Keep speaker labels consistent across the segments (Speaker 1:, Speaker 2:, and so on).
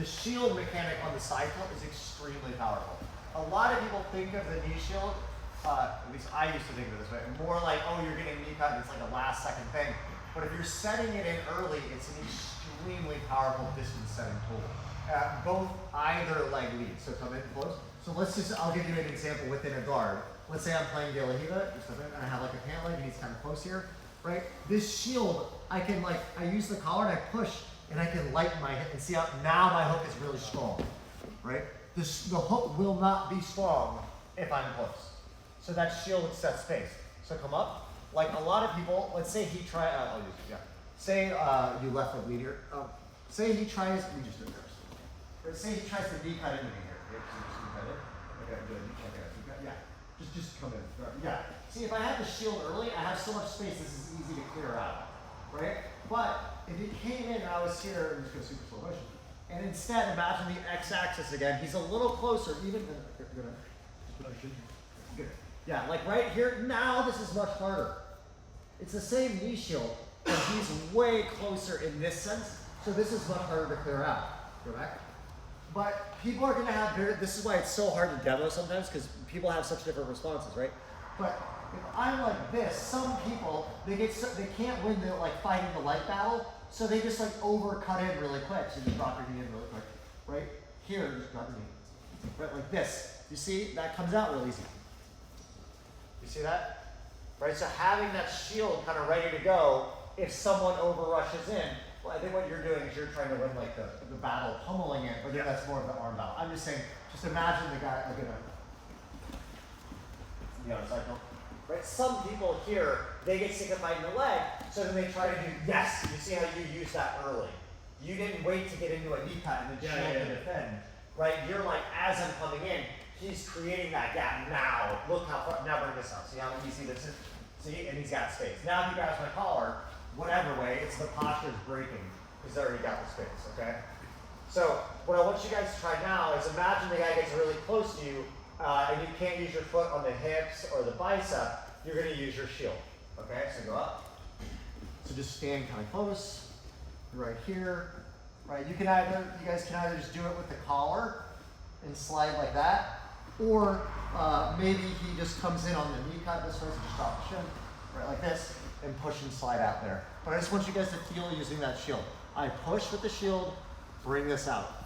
Speaker 1: the shield mechanic on the side tilt is extremely powerful. A lot of people think of the knee shield, at least I used to think of it this way, more like, oh, you're getting knee cut, and it's like a last second thing. But if you're setting it in early, it's an extremely powerful distance setting tool. Both either leg leads, so come in close. So I'll give you an example within a guard. Let's say I'm playing De La Riva, and I have like a pant leg, and he's kind of close here, right? This shield, I use the collar and I push, and I can lighten my hip, and see how now my hook is really strong, right? The hook will not be strong if I'm close. So that shield sets space. So come up. Like a lot of people, let's say he tries, I'll use it, yeah. Say you left leg lead here. Say he tries, we just do it first. But say he tries to knee cut into me here. Yep, so just knee cut it. Okay, good. Okay, yeah. Just come in. Yeah. See, if I have the shield early, I have so much space, this is easy to clear out, right? But if he came in and I was here, I'm just going to super slow motion. And instead, imagine the x-axis again. He's a little closer, even. Good. Yeah, like right here, now this is much harder. It's the same knee shield, but he's way closer in this sense, so this is much harder to clear out. Go back. But people are gonna have, this is why it's so hard to demo sometimes, because people have such different responses, right? But if I'm like this, some people, they can't win the fighting the leg battle, so they just overcut in really quick. So you drop your knee in really quick, right? Here, just drop your knee, right? Like this. You see, that comes out real easy. You see that? Right, so having that shield kind of ready to go, if someone overrushes in, well, I think what you're doing is you're trying to win the battle, pummeling it, but that's more of the arm battle. I'm just saying, just imagine the guy, the other side, right? Some people here, they get sick of fighting the leg, so then they try to do, yes, you see how you use that early. You didn't wait to get into a knee cut and then shield to defend, right? You're like, as I'm coming in, he's creating that gap now. Look how far, now bring this up. See how easy this is? See, and he's got space. Now if he grabs my collar, whatever way, it's the posture's breaking. He's already got the space, okay? So what I want you guys to try now is imagine the guy gets really close to you, and you can't use your foot on the hips or the bicep. You're gonna use your shield, okay? So go up. So just stand kind of close, right here, right? You guys can either just do it with the collar and slide like that, or maybe he just comes in on the knee cut this way, so just drop the shin, right, like this, and push and slide out there. But I just want you guys to feel using that shield. I push with the shield, bring this out.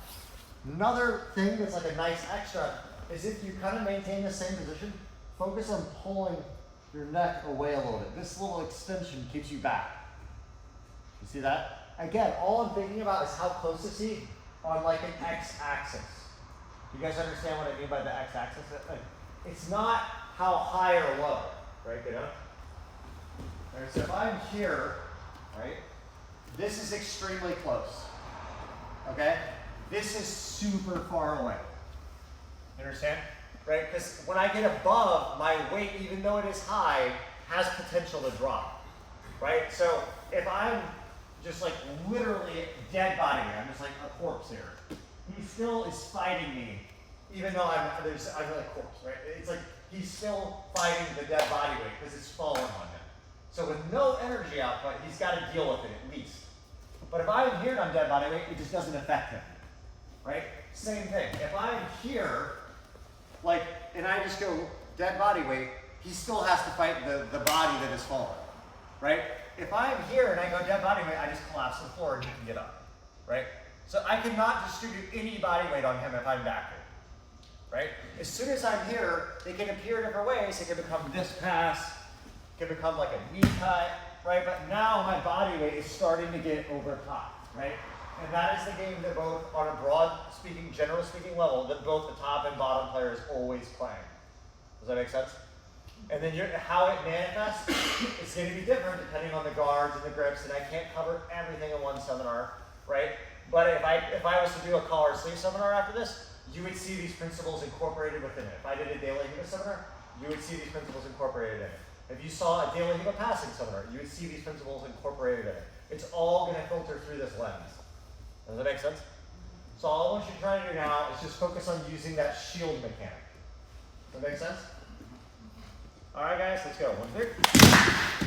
Speaker 1: Another thing that's like a nice extra is if you kind of maintain the same position, focus on pulling your neck away a little bit. This little extension keeps you back. You see that? Again, all I'm thinking about is how close is he on like an x-axis. You guys understand what I mean by the x-axis? It's not how high or low, right? Good enough? All right, so if I'm here, right, this is extremely close, okay? This is super far away. You understand? Right? Because when I get above, my weight, even though it is high, has potential to drop, right? So if I'm just literally dead body, I'm just like a corpse here. He still is fighting me, even though I'm like a corpse, right? It's like he's still fighting the dead body weight because it's falling on him. So with no energy output, he's got to deal with it at least. But if I'm here and I'm dead body weight, it just doesn't affect him, right? Same thing. If I'm here, and I just go dead body weight, he still has to fight the body that is falling, right? If I'm here and I go dead body weight, I just collapse to the floor and he can get up, right? So I cannot distribute any body weight on him if I'm back here, right? As soon as I'm here, it can appear different ways. It can become this pass, it can become like a knee cut, right? But now my body weight is starting to get over top, right? And that is the game that both, on a broad speaking, general speaking level, that both the top and bottom player is always playing. Does that make sense? And then how it manifests is going to be different depending on the guards and the grips, and I can't cover everything in one seminar, right? But if I was to do a collar sleeve seminar after this, you would see these principles incorporated within it. If I did a De La Riva seminar, you would see these principles incorporated in it. If you saw a De La Riva passing seminar, you would see these principles incorporated in it. It's all going to filter through this lens. Does that make sense? So all I want you to try to do now is just focus on using that shield mechanic. Does that make sense? All right, guys, let's go. 1, 2.